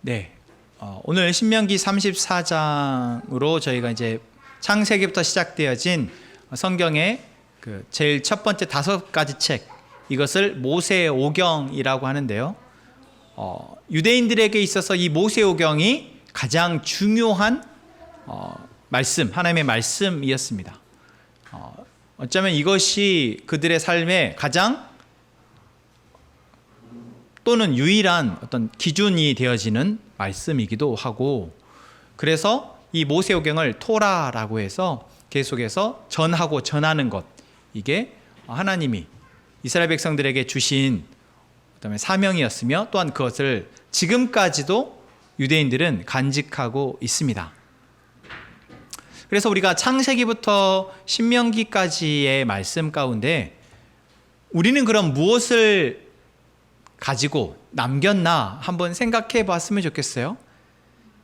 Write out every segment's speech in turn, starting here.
네, 오늘 신명기 34장으로 저희가 이제 창세기부터 시작되어진 성경의 그 제일 첫 번째 5가지 책, 이것을 모세오경이라고 하는데요. 유대인들에게 있어서 이 모세오경이 가장 중요한 말씀, 하나님의 말씀이었습니다. 어쩌면 이것이 그들의 삶에 가장 또는 유일한 어떤 기준이 되어지는 말씀이기도 하고, 그래서 이 모세오경을 토라라고 해서 계속해서 전하고 전하는 것, 이게 하나님이 이스라엘 백성들에게 주신 그다음에 사명이었으며, 또한 그것을 지금까지도 유대인들은 간직하고 있습니다. 그래서 우리가 창세기부터 신명기까지의 말씀 가운데 우리는 그럼 무엇을 가지고 남겼나 한번 생각해 봤으면 좋겠어요.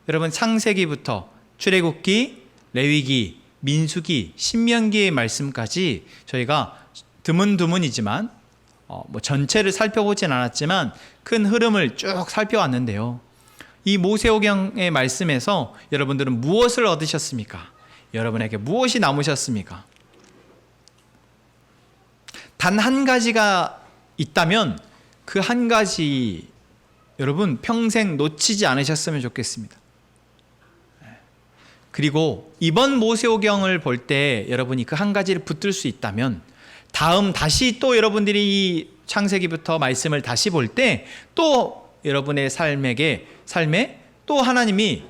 여러분, 창세기부터 출애굽기, 레위기, 민수기, 신명기의 말씀까지 저희가 드문드문이지만 전체를 살펴보진 않았지만 큰 흐름을 쭉 살펴왔는데요. 이 모세오경의 말씀에서 여러분들은 무엇을 얻으셨습니까? 여러분에게 무엇이 남으셨습니까? 단 한 가지가 있다면 그 한 가지 여러분 평생 놓치지 않으셨으면 좋겠습니다. 그리고 이번 모세오경을 볼 때 여러분이 그 한 가지를 붙들 수 있다면 다시 또 여러분들이 이 창세기부터 말씀을 다시 볼 때 또 여러분의 삶에 또 하나님이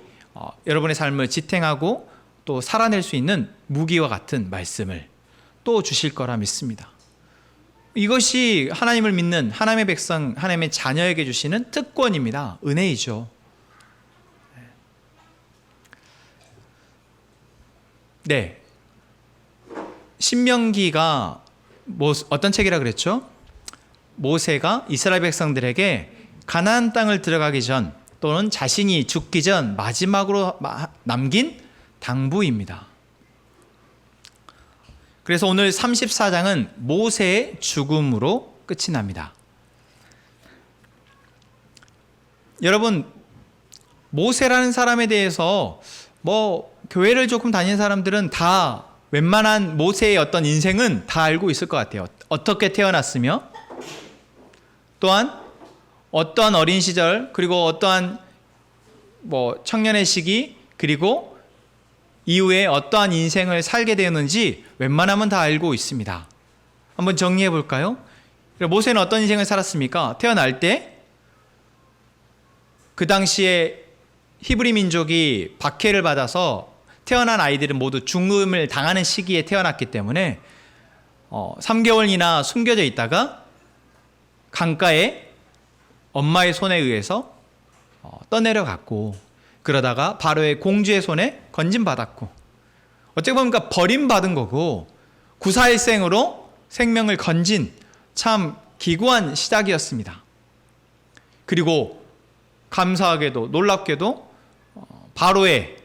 여러분의 삶을 지탱하고 또 살아낼 수 있는 무기와 같은 말씀을 또 주실 거라 믿습니다. 이것이 하나님을 믿는 하나님의 백성, 하나님의 자녀에게 주시는 특권입니다. 은혜이죠. 네, 신명기가 어떤 책이라 그랬죠? 모세가 이스라엘 백성들에게 가나안 땅을 들어가기 전 또는 자신이 죽기 전 마지막으로 남긴 당부입니다. 그래서 오늘 34장은 모세의 죽음으로 끝이 납니다. 여러분, 모세라는 사람에 대해서 교회를 조금 다니는 사람들은 다 웬만한 모세의 어떤 인생은 다 알고 있을 것 같아요. 어떻게 태어났으며, 또한 어떠한 어린 시절, 그리고 어떠한 청년의 시기, 그리고 이후에 어떠한 인생을 살게 되었는지 웬만하면 다 알고 있습니다. 한번 정리해 볼까요? 모세는 어떤 인생을 살았습니까? 태어날 때 그 당시에 히브리 민족이 박해를 받아서 태어난 아이들은 모두 죽음을 당하는 시기에 태어났기 때문에 3개월이나 숨겨져 있다가 강가에 엄마의 손에 의해서 떠내려갔고, 그러다가 바로의 공주의 손에 건진받았고, 어떻게 보면 버림받은 거고 구사일생으로 생명을 건진 참 기구한 시작이었습니다. 그리고 감사하게도 놀랍게도 바로의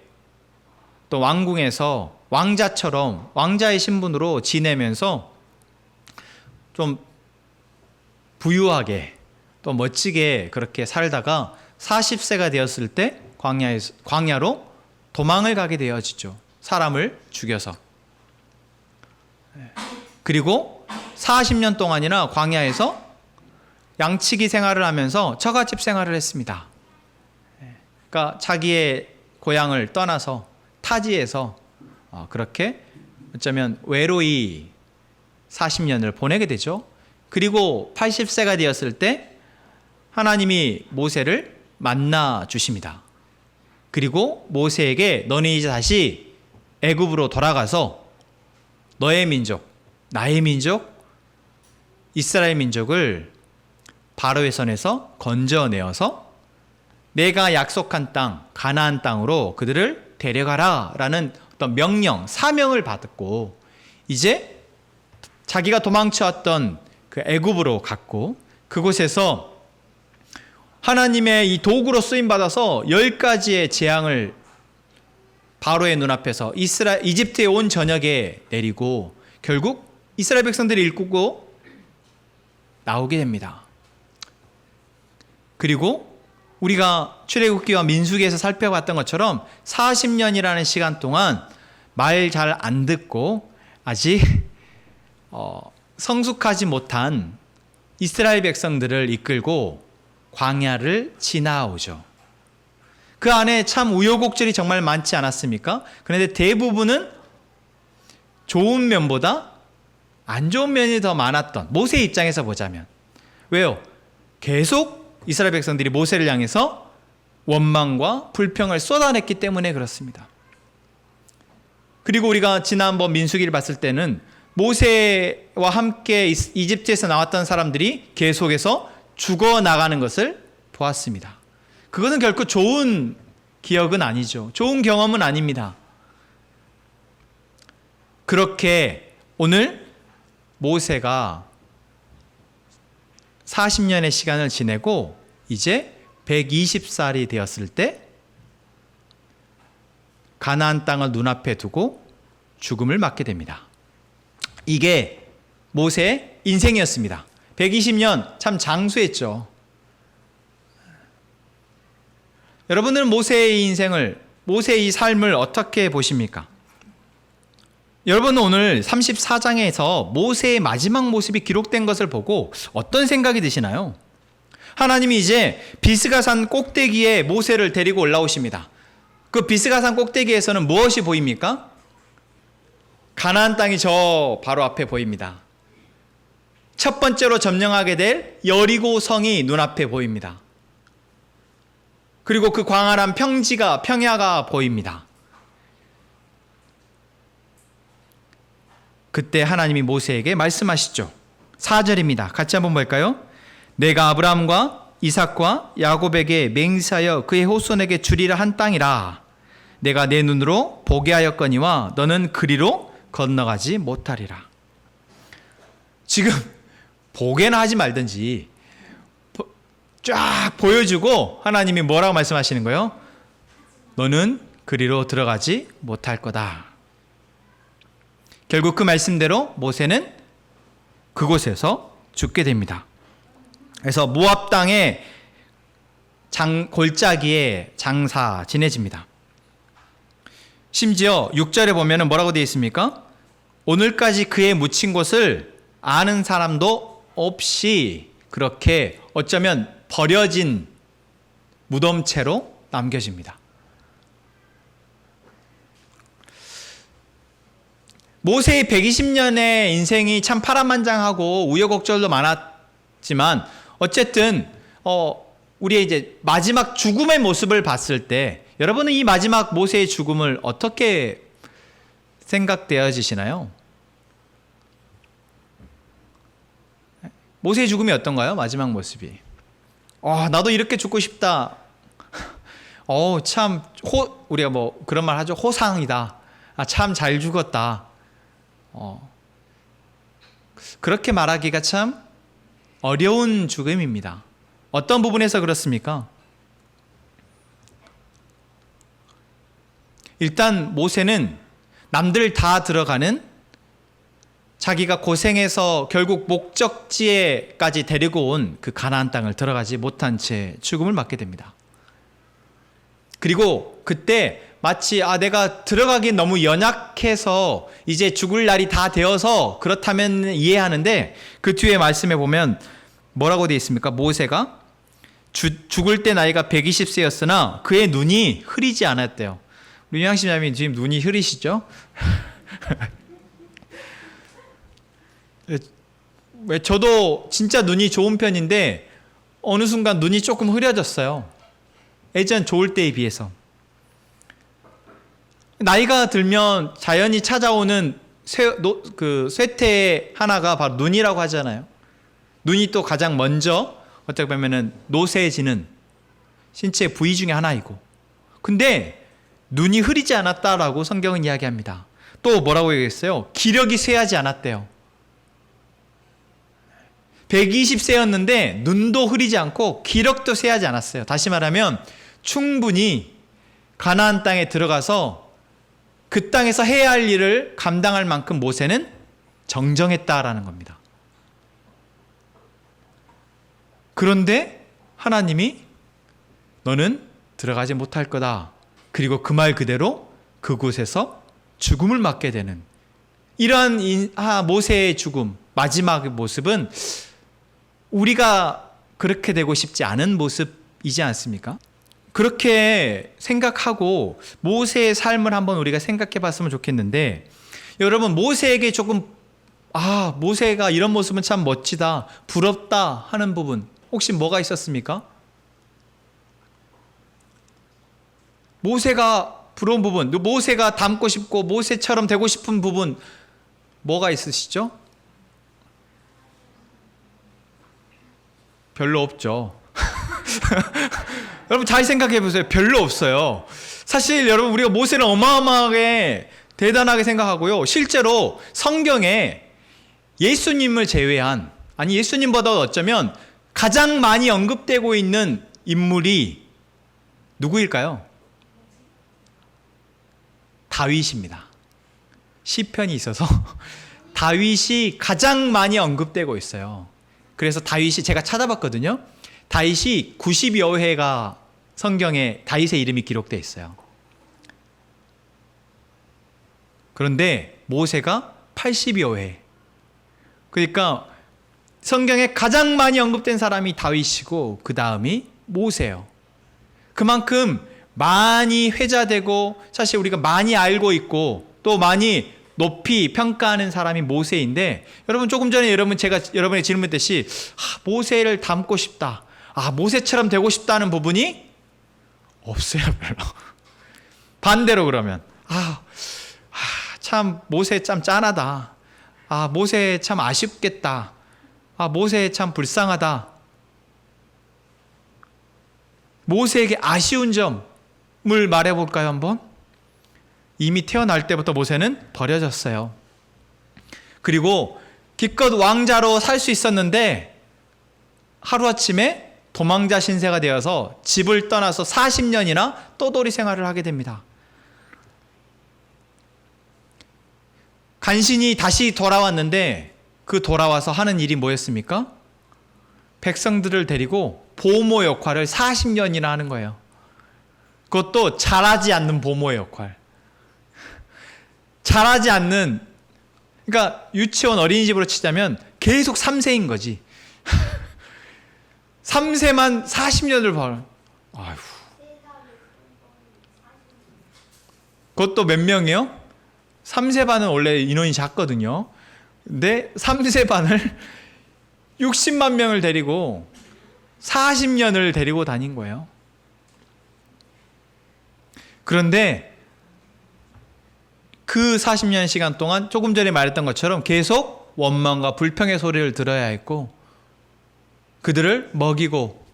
또 왕궁에서 왕자처럼 왕자의 신분으로 지내면서 좀 부유하게 또 멋지게 그렇게 살다가 40세가 되었을 때 광야로 도망을 가게 되어지죠. 사람을 죽여서. 그리고 40년 동안이나 광야에서 양치기 생활을 하면서 처갓집 생활을 했습니다. 그러니까 자기의 고향을 떠나서 타지에서 그렇게 어쩌면 외로이 40년을 보내게 되죠. 그리고 80세가 되었을 때 하나님이 모세를 만나 주십니다. 그리고 모세에게 너는 이제 다시 애굽으로 돌아가서 너의 민족, 나의 민족, 이스라엘 민족을 바로의 손에서 건져내어서 내가 약속한 땅, 가나안 땅으로 그들을 데려가라 라는 어떤 명령, 사명을 받았고, 이제 자기가 도망쳐왔던 그 애굽으로 갔고, 그곳에서 하나님의 이 도구로 쓰임받아서 10가지의 재앙을 바로의 눈앞에서 이집트의 온 전역에 내리고 결국 이스라엘 백성들이 일구고 나오게 됩니다. 그리고 우리가 출애굽기와 민수기에서 살펴봤던 것처럼 40년이라는 시간 동안 말 잘 안 듣고 아직 성숙하지 못한 이스라엘 백성들을 이끌고 광야를 지나오죠. 그 안에 참 우여곡절이 정말 많지 않았습니까? 그런데 대부분은 좋은 면보다 안 좋은 면이 더 많았던, 모세 입장에서 보자면. 왜요? 계속 이스라엘 백성들이 모세를 향해서 원망과 불평을 쏟아냈기 때문에 그렇습니다. 그리고 우리가 지난번 민수기를 봤을 때는 모세와 함께 이집트에서 나왔던 사람들이 계속해서 죽어나가는 것을 보았습니다. 그것은 결코 좋은 기억은 아니죠. 좋은 경험은 아닙니다. 그렇게 오늘 모세가 40년의 시간을 지내고 이제 120살이 되었을 때 가나안 땅을 눈앞에 두고 죽음을 맞게 됩니다. 이게 모세의 인생이었습니다. 120년 참 장수했죠. 여러분들은 모세의 인생을, 모세의 이 삶을 어떻게 보십니까? 여러분은 오늘 34장에서 모세의 마지막 모습이 기록된 것을 보고 어떤 생각이 드시나요? 하나님이 이제 비스가산 꼭대기에 모세를 데리고 올라오십니다. 그 비스가산 꼭대기에서는 무엇이 보입니까? 가나안 땅이 저 바로 앞에 보입니다. 첫 번째로 점령하게 될 여리고 성이 눈앞에 보입니다. 그리고 그 광활한 평야가 보입니다. 그때 하나님이 모세에게 말씀하시죠. 4절입니다. 같이 한번 볼까요? 내가 아브라함과 이삭과 야곱에게 맹세하여 그의 후손에게 주리라 한 땅이라. 내가 내 눈으로 보게 하였거니와 너는 그리로 건너가지 못하리라. 지금 보게나 하지 말든지 쫙 보여주고 하나님이 뭐라고 말씀하시는 거예요? 너는 그리로 들어가지 못할 거다. 결국 그 말씀대로 모세는 그곳에서 죽게 됩니다. 그래서 모압 땅의 골짜기에 장사 지내집니다. 심지어 6절에 보면 뭐라고 되어 있습니까? 오늘까지 그의 묻힌 곳을 아는 사람도 없이 그렇게 어쩌면 버려진 무덤채로 남겨집니다. 모세의 120년의 인생이 참 파란만장하고 우여곡절도 많았지만 어쨌든 우리의 이제 마지막 죽음의 모습을 봤을 때 여러분은 이 마지막 모세의 죽음을 어떻게 생각되어지시나요? 모세의 죽음이 어떤가요? 마지막 모습이. 나도 이렇게 죽고 싶다. 참 우리가 뭐 그런 말 하죠. 호상이다. 참 잘 죽었다. 그렇게 말하기가 참 어려운 죽음입니다. 어떤 부분에서 그렇습니까? 일단 모세는 남들 다 들어가는 자기가 고생해서 결국 목적지에까지 데리고 온 그 가나안 땅을 들어가지 못한 채 죽음을 맞게 됩니다. 그리고 그때 마치 내가 들어가기 너무 연약해서 이제 죽을 날이 다 되어서 그렇다면 이해하는데 그 뒤에 말씀에 보면 뭐라고 되어 있습니까? 모세가 죽을 때 나이가 120세였으나 그의 눈이 흐리지 않았대요. 우리 유양신자님 지금 눈이 흐리시죠? 왜 저도 진짜 눈이 좋은 편인데 어느 순간 눈이 조금 흐려졌어요. 예전 좋을 때에 비해서. 나이가 들면 자연히 찾아오는 쇠퇴의 하나가 바로 눈이라고 하잖아요. 눈이 또 가장 먼저 어떻게 보면은 노쇠해지는 신체 부위 중에 하나이고. 근데 눈이 흐리지 않았다라고 성경은 이야기합니다. 또 뭐라고 얘기했어요? 기력이 쇠하지 않았대요. 120세였는데 눈도 흐리지 않고 기력도 쇠하지 않았어요. 다시 말하면 충분히 가나안 땅에 들어가서 그 땅에서 해야 할 일을 감당할 만큼 모세는 정정했다라는 겁니다. 그런데 하나님이 너는 들어가지 못할 거다. 그리고 그 말 그대로 그곳에서 죽음을 맞게 되는 이러한 모세의 죽음, 마지막 모습은 우리가 그렇게 되고 싶지 않은 모습이지 않습니까? 그렇게 생각하고 모세의 삶을 한번 우리가 생각해 봤으면 좋겠는데, 여러분, 모세에게 조금 모세가 이런 모습은 참 멋지다, 부럽다 하는 부분 혹시 뭐가 있었습니까? 모세가 부러운 부분, 모세가 닮고 싶고 모세처럼 되고 싶은 부분 뭐가 있으시죠? 별로 없죠. 여러분 잘 생각해 보세요. 별로 없어요. 사실 여러분, 우리가 모세를 어마어마하게 대단하게 생각하고요. 실제로 성경에 예수님을 제외한, 아니 예수님보다 어쩌면 가장 많이 언급되고 있는 인물이 누구일까요? 다윗입니다. 시편이 있어서 다윗이 가장 많이 언급되고 있어요. 그래서 다윗이, 제가 찾아봤거든요. 다윗이 90여 회가 성경에 다윗의 이름이 기록되어 있어요. 그런데 모세가 80여 회. 그러니까 성경에 가장 많이 언급된 사람이 다윗이고 그 다음이 모세예요. 그만큼 많이 회자되고 사실 우리가 많이 알고 있고 또 많이 높이 평가하는 사람이 모세인데, 여러분 조금 전에 제가 여러분의 질문했듯이 모세를 닮고 싶다, 모세처럼 되고 싶다는 부분이 없어요. 별로. 반대로 그러면 참 모세 참 짠하다, 모세 참 아쉽겠다, 모세 참 불쌍하다. 모세에게 아쉬운 점을 말해볼까요 한번? 이미 태어날 때부터 모세는 버려졌어요. 그리고 기껏 왕자로 살 수 있었는데 하루아침에 도망자 신세가 되어서 집을 떠나서 40년이나 떠돌이 생활을 하게 됩니다. 간신히 다시 돌아왔는데 그 돌아와서 하는 일이 뭐였습니까? 백성들을 데리고 보모 역할을 40년이나 하는 거예요. 그것도 잘하지 않는 보모의 역할. 잘하지 않는, 그러니까 유치원 어린이집으로 치자면 계속 3세인 거지. 3세만 40년을 벌. 아휴. 그것도 몇 명이요? 3세 반은 원래 인원이 작거든요. 근데 3세 반을 60만 명을 데리고 40년을 데리고 다닌 거예요. 그런데 그 40년 시간 동안 조금 전에 말했던 것처럼 계속 원망과 불평의 소리를 들어야 했고, 그들을 먹이고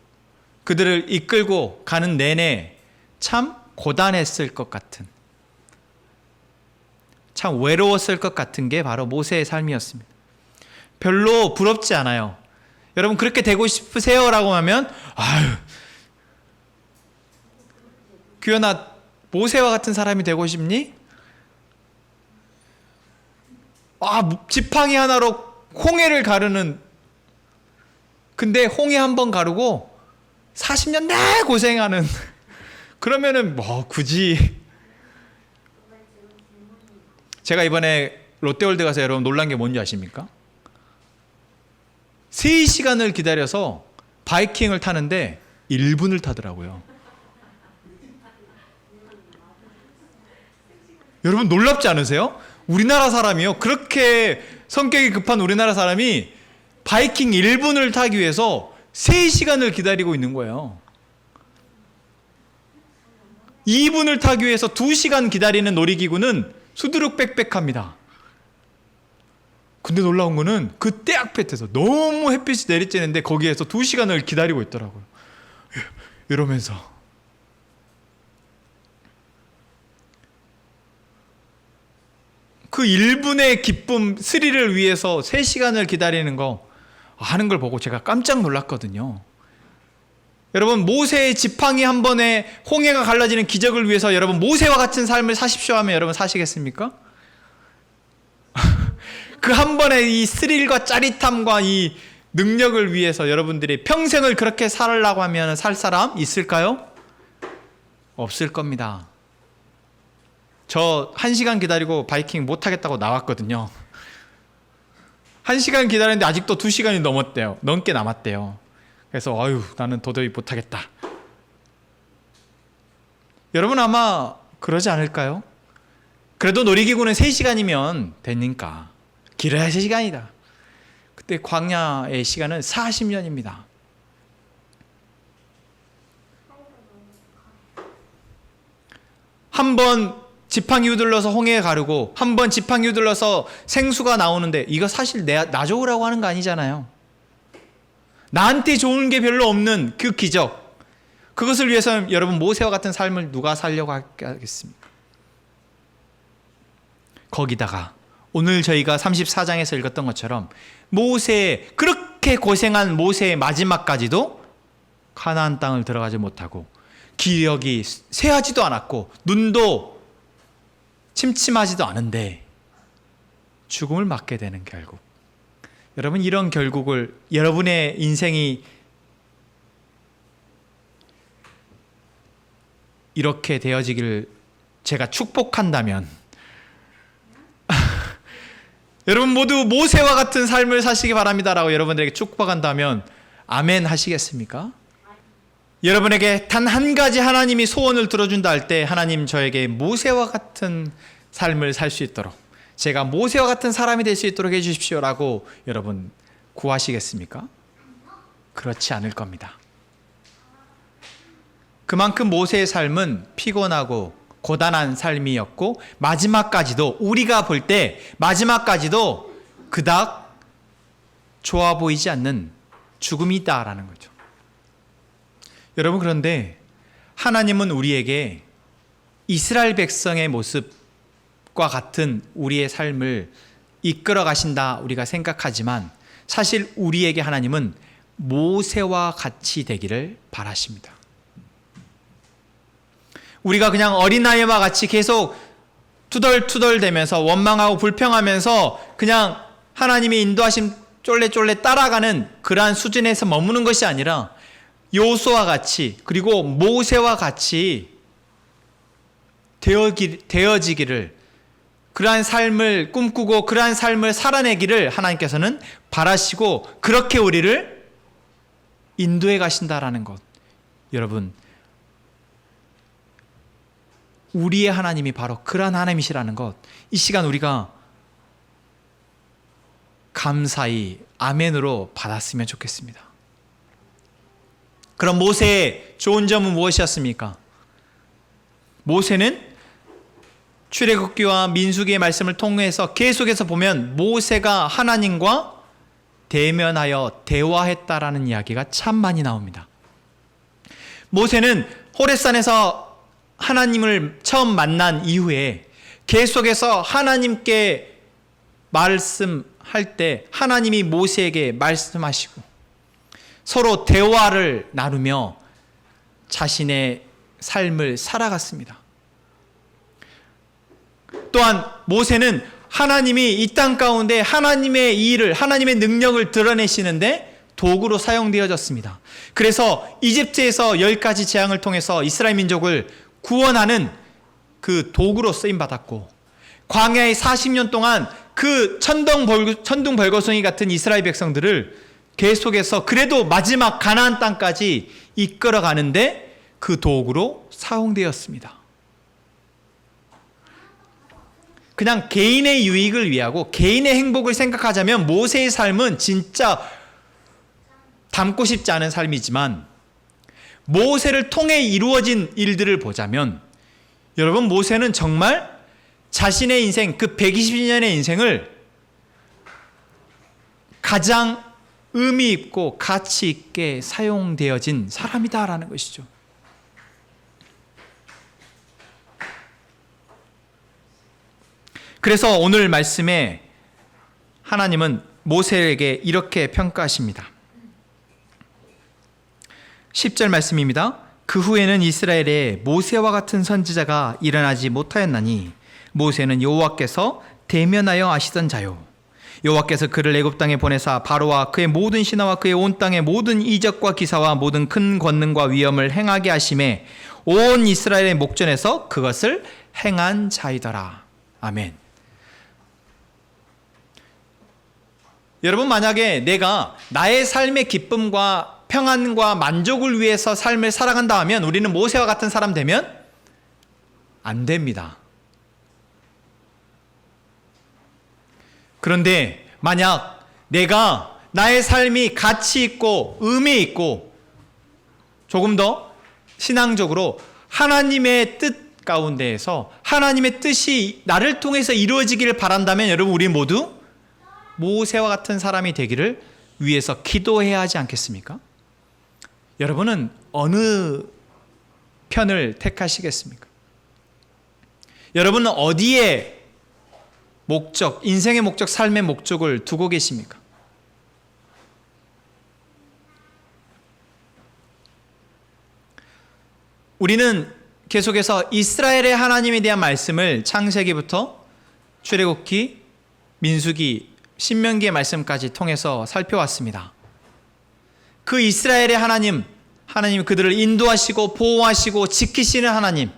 그들을 이끌고 가는 내내 참 고단했을 것 같은, 참 외로웠을 것 같은 게 바로 모세의 삶이었습니다. 별로 부럽지 않아요. 여러분 그렇게 되고 싶으세요? 라고 하면 규현아, 모세와 같은 사람이 되고 싶니? 지팡이 하나로 홍해를 가르는, 근데 홍해 한 번 가르고 40년 내 고생하는 그러면은 굳이. 제가 이번에 롯데월드 가서 여러분 놀란 게 뭔지 아십니까? 3시간을 기다려서 바이킹을 타는데 1분을 타더라고요. 여러분 놀랍지 않으세요? 우리나라 사람이요, 그렇게 성격이 급한 우리나라 사람이 바이킹 1분을 타기 위해서 3시간을 기다리고 있는 거예요. 2분을 타기 위해서 2시간 기다리는 놀이기구는 수두룩 빽빽합니다. 근데 놀라운 거는 그 때 앞에서 너무 햇빛이 내리쬐는데 거기에서 2시간을 기다리고 있더라고요. 이러면서 그 1분의 기쁨, 스릴을 위해서 3시간을 기다리는 거 하는 걸 보고 제가 깜짝 놀랐거든요. 여러분, 모세의 지팡이 한 번에 홍해가 갈라지는 기적을 위해서 여러분 모세와 같은 삶을 사십시오 하면 여러분 사시겠습니까? 그 한 번의 이 스릴과 짜릿함과 이 능력을 위해서 여러분들이 평생을 그렇게 살으려고 하면 살 사람 있을까요? 없을 겁니다. 저 1시간 기다리고 바이킹 못하겠다고 나왔거든요. 1시간 기다렸는데 아직도 2시간이 넘었대요. 넘게 남았대요. 그래서 나는 도저히 못하겠다. 여러분 아마 그러지 않을까요? 그래도 놀이기구는 3시간이면 되니까 길어야 3시간이다. 그때 광야의 시간은 40년입니다. 한 번 지팡이 휘둘러서 홍해에 가르고 한 번 지팡이 휘둘러서 생수가 나오는데 이거 사실 나 좋으라고 하는 거 아니잖아요. 나한테 좋은 게 별로 없는 그 기적, 그것을 위해서 여러분 모세와 같은 삶을 누가 살려고 하겠습니까? 거기다가 오늘 저희가 34장에서 읽었던 것처럼 그렇게 고생한 모세의 마지막까지도 가나안 땅을 들어가지 못하고 기력이 쇠하지도 않았고 눈도 침침하지도 않은데 죽음을 맞게 되는 결국. 여러분 이런 결국을 여러분의 인생이 이렇게 되어지기를 제가 축복한다면 여러분 모두 모세와 같은 삶을 사시기 바랍니다라고 여러분들에게 축복한다면 아멘 하시겠습니까? 여러분에게 단 한 가지 하나님이 소원을 들어준다 할 때 하나님 저에게 모세와 같은 삶을 살 수 있도록 제가 모세와 같은 사람이 될 수 있도록 해주십시오라고 여러분 구하시겠습니까? 그렇지 않을 겁니다. 그만큼 모세의 삶은 피곤하고 고단한 삶이었고 마지막까지도 우리가 볼 때 마지막까지도 그닥 좋아 보이지 않는 죽음이 있다라는 거죠. 여러분 그런데 하나님은 우리에게 이스라엘 백성의 모습과 같은 우리의 삶을 이끌어 가신다 우리가 생각하지만 사실 우리에게 하나님은 모세와 같이 되기를 바라십니다. 우리가 그냥 어린아이와 같이 계속 투덜투덜대면서 원망하고 불평하면서 그냥 하나님의 인도하심 쫄래쫄래 따라가는 그러한 수준에서 머무는 것이 아니라 요수와 같이 그리고 모세와 같이 되어지기를 그러한 삶을 꿈꾸고 그러한 삶을 살아내기를 하나님께서는 바라시고 그렇게 우리를 인도해 가신다라는 것. 여러분 우리의 하나님이 바로 그러한 하나님이시라는 것, 이 시간 우리가 감사히 아멘으로 받았으면 좋겠습니다. 그럼 모세의 좋은 점은 무엇이었습니까? 모세는 출애굽기와 민수기의 말씀을 통해서 계속해서 보면 모세가 하나님과 대면하여 대화했다라는 이야기가 참 많이 나옵니다. 모세는 호렙산에서 하나님을 처음 만난 이후에 계속해서 하나님께 말씀할 때 하나님이 모세에게 말씀하시고 서로 대화를 나누며 자신의 삶을 살아갔습니다. 또한 모세는 하나님이 이 땅 가운데 하나님의 일을, 하나님의 능력을 드러내시는데 도구로 사용되어졌습니다. 그래서 이집트에서 10가지 재앙을 통해서 이스라엘 민족을 구원하는 그 도구로 쓰임받았고, 광야의 40년 동안 그 천둥벌거숭이 같은 이스라엘 백성들을 계속해서 그래도 마지막 가나안 땅까지 이끌어가는데 그 도구로 사용되었습니다. 그냥 개인의 유익을 위하고 개인의 행복을 생각하자면 모세의 삶은 진짜 닮고 싶지 않은 삶이지만, 모세를 통해 이루어진 일들을 보자면 여러분 모세는 정말 자신의 인생, 그 120년의 인생을 가장 의미 있고 가치 있게 사용되어진 사람이다라는 것이죠. 그래서 오늘 말씀에 하나님은 모세에게 이렇게 평가하십니다. 10절 말씀입니다. 그 후에는 이스라엘에 모세와 같은 선지자가 일어나지 못하였나니 모세는 여호와께서 대면하여 아시던 자요, 여호와께서 그를 애굽 땅에 보내사 바로와 그의 모든 신하와 그의 온 땅의 모든 이적과 기사와 모든 큰 권능과 위엄을 행하게 하심에 온 이스라엘의 목전에서 그것을 행한 자이더라. 아멘. 여러분, 만약에 내가 나의 삶의 기쁨과 평안과 만족을 위해서 삶을 살아간다 하면 우리는 모세와 같은 사람 되면 안 됩니다. 그런데 만약 내가 나의 삶이 가치 있고 의미 있고 조금 더 신앙적으로 하나님의 뜻 가운데에서 하나님의 뜻이 나를 통해서 이루어지기를 바란다면 여러분, 우리 모두 모세와 같은 사람이 되기를 위해서 기도해야 하지 않겠습니까? 여러분은 어느 편을 택하시겠습니까? 여러분은 어디에 목적, 인생의 목적, 삶의 목적을 두고 계십니까? 우리는 계속해서 이스라엘의 하나님에 대한 말씀을 창세기부터 출애굽기, 민수기, 신명기의 말씀까지 통해서 살펴왔습니다. 그 이스라엘의 하나님 그들을 인도하시고 보호하시고 지키시는 하나님,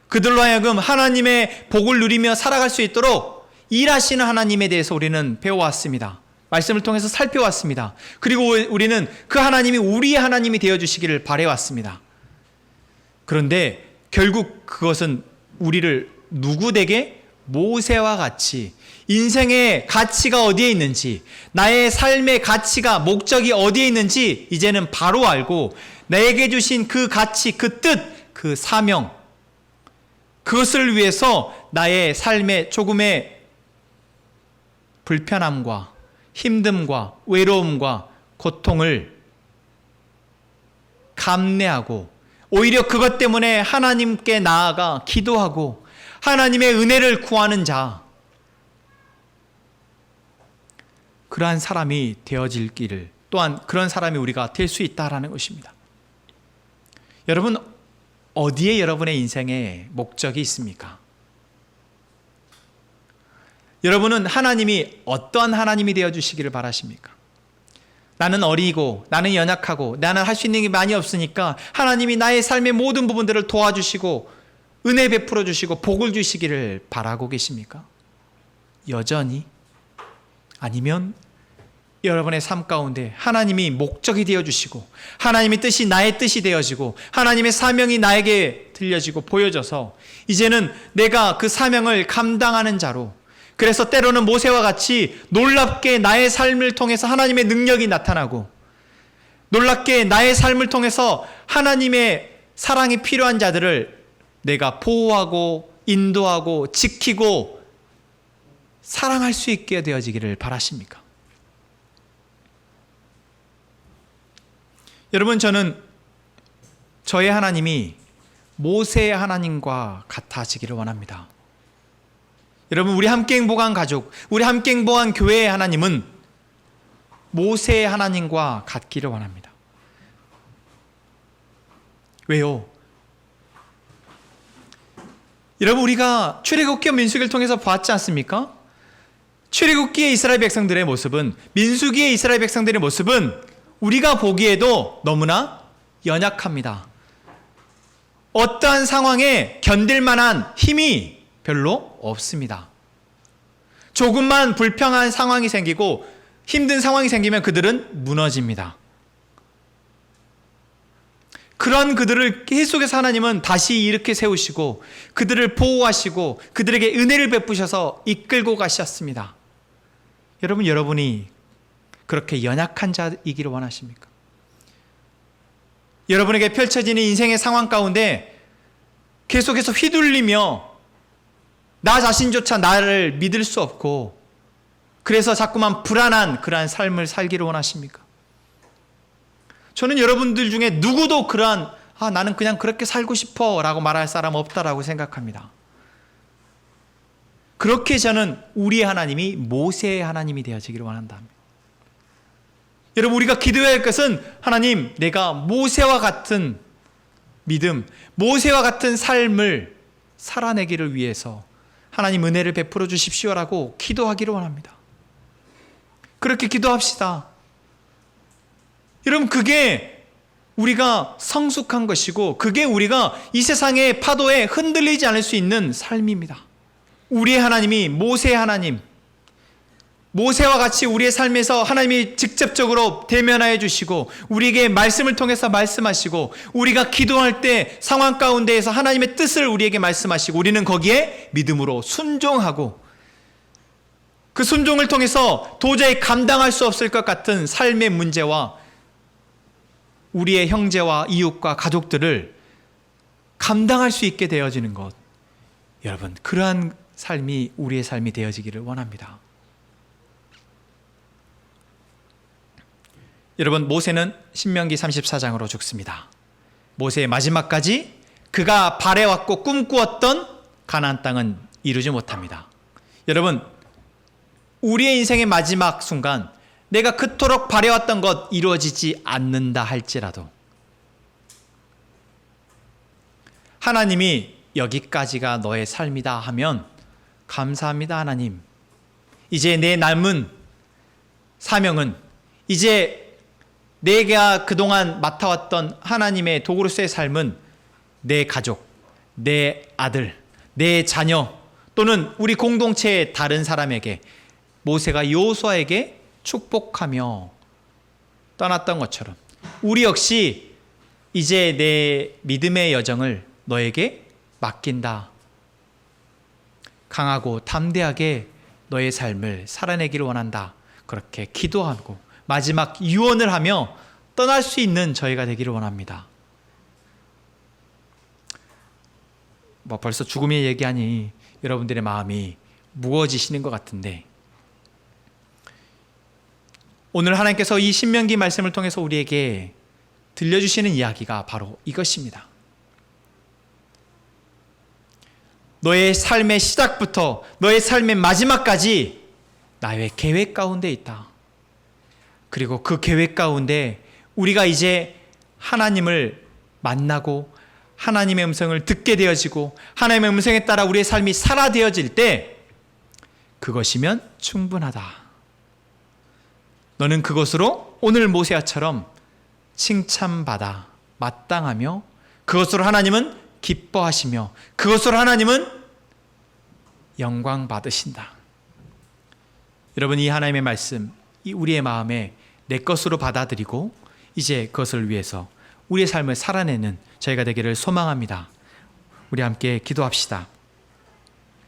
그들로 하여금 하나님의 복을 누리며 살아갈 수 있도록 일하시는 하나님에 대해서 우리는 배워왔습니다. 말씀을 통해서 살펴왔습니다. 그리고 우리는 그 하나님이 우리의 하나님이 되어주시기를 바라왔습니다. 그런데 결국 그것은 우리를 누구되게 모세와 같이 인생의 가치가 어디에 있는지, 나의 삶의 가치가 목적이 어디에 있는지 이제는 바로 알고 나에게 주신 그 가치, 그 뜻, 그 사명, 그것을 위해서 나의 삶의 조금의 불편함과 힘듦과 외로움과 고통을 감내하고 오히려 그것 때문에 하나님께 나아가 기도하고 하나님의 은혜를 구하는 자, 그러한 사람이 되어질 길을, 또한 그런 사람이 우리가 될 수 있다라는 것입니다. 여러분, 어디에 여러분의 인생의 목적이 있습니까? 여러분은 하나님이 어떠한 하나님이 되어주시기를 바라십니까? 나는 어리고 나는 연약하고 나는 할 수 있는 게 많이 없으니까 하나님이 나의 삶의 모든 부분들을 도와주시고 은혜 베풀어 주시고 복을 주시기를 바라고 계십니까? 여전히? 아니면 여러분의 삶 가운데 하나님이 목적이 되어주시고 하나님의 뜻이 나의 뜻이 되어지고 하나님의 사명이 나에게 들려지고 보여져서 이제는 내가 그 사명을 감당하는 자로, 그래서 때로는 모세와 같이 놀랍게 나의 삶을 통해서 하나님의 능력이 나타나고 놀랍게 나의 삶을 통해서 하나님의 사랑이 필요한 자들을 내가 보호하고 인도하고 지키고 사랑할 수 있게 되어지기를 바라십니까? 여러분, 저는 저의 하나님이 모세의 하나님과 같아지기를 원합니다. 여러분, 우리 함께 행복한 가족, 우리 함께 행복한 교회의 하나님은 모세의 하나님과 같기를 원합니다. 왜요? 여러분, 우리가 출애굽기와 민수기를 통해서 보았지 않습니까? 출애굽기의 이스라엘 백성들의 모습은, 민수기의 이스라엘 백성들의 모습은 우리가 보기에도 너무나 연약합니다. 어떠한 상황에 견딜 만한 힘이 별로 없습니다. 조금만 불평한 상황이 생기고 힘든 상황이 생기면 그들은 무너집니다. 그런 그들을 계속해서 하나님은 다시 일으켜 세우시고 그들을 보호하시고 그들에게 은혜를 베푸셔서 이끌고 가셨습니다. 여러분, 여러분이 그렇게 연약한 자이기를 원하십니까? 여러분에게 펼쳐지는 인생의 상황 가운데 계속해서 휘둘리며 나 자신조차 나를 믿을 수 없고 그래서 자꾸만 불안한 그러한 삶을 살기를 원하십니까? 저는 여러분들 중에 누구도 그러한 나는 그냥 그렇게 살고 싶어 라고 말할 사람 없다라고 생각합니다. 그렇게 저는 우리의 하나님이 모세의 하나님이 되어지기를 원한다. 여러분, 우리가 기도해야 할 것은 하나님, 내가 모세와 같은 믿음, 모세와 같은 삶을 살아내기를 위해서 하나님 은혜를 베풀어 주십시오라고 기도하기를 원합니다. 그렇게 기도합시다. 여러분, 그게 우리가 성숙한 것이고 그게 우리가 이 세상의 파도에 흔들리지 않을 수 있는 삶입니다. 우리의 하나님이 모세의 하나님, 모세와 같이 우리의 삶에서 하나님이 직접적으로 대면하여 주시고 우리에게 말씀을 통해서 말씀하시고 우리가 기도할 때 상황 가운데에서 하나님의 뜻을 우리에게 말씀하시고 우리는 거기에 믿음으로 순종하고 그 순종을 통해서 도저히 감당할 수 없을 것 같은 삶의 문제와 우리의 형제와 이웃과 가족들을 감당할 수 있게 되어지는 것, 여러분, 그러한 삶이 우리의 삶이 되어지기를 원합니다. 여러분, 모세는 신명기 34장으로 죽습니다. 모세의 마지막까지 그가 바래왔고 꿈꾸었던 가나안 땅은 이루지 못합니다. 여러분, 우리의 인생의 마지막 순간 내가 그토록 바래왔던 것 이루어지지 않는다 할지라도 하나님이 여기까지가 너의 삶이다 하면 감사합니다 하나님. 이제 내 남은 사명은 이제 내가 그동안 맡아왔던 하나님의 도구로서의 삶은 내 가족, 내 아들, 내 자녀 또는 우리 공동체의 다른 사람에게 모세가 여호수아에게 축복하며 떠났던 것처럼 우리 역시 이제 내 믿음의 여정을 너에게 맡긴다. 강하고 담대하게 너의 삶을 살아내기를 원한다. 그렇게 기도하고 마지막 유언을 하며 떠날 수 있는 저희가 되기를 원합니다. 벌써 죽음의 얘기하니 여러분들의 마음이 무거워지시는 것 같은데 오늘 하나님께서 이 신명기 말씀을 통해서 우리에게 들려주시는 이야기가 바로 이것입니다. 너의 삶의 시작부터 너의 삶의 마지막까지 나의 계획 가운데 있다. 그리고 그 계획 가운데 우리가 이제 하나님을 만나고 하나님의 음성을 듣게 되어지고 하나님의 음성에 따라 우리의 삶이 살아되어질 때 그것이면 충분하다. 너는 그것으로 오늘 모세아처럼 칭찬받아 마땅하며 그것으로 하나님은 기뻐하시며 그것으로 하나님은 영광 받으신다. 여러분, 이 하나님의 말씀 이 우리의 마음에 내 것으로 받아들이고 이제 그것을 위해서 우리의 삶을 살아내는 저희가 되기를 소망합니다. 우리 함께 기도합시다.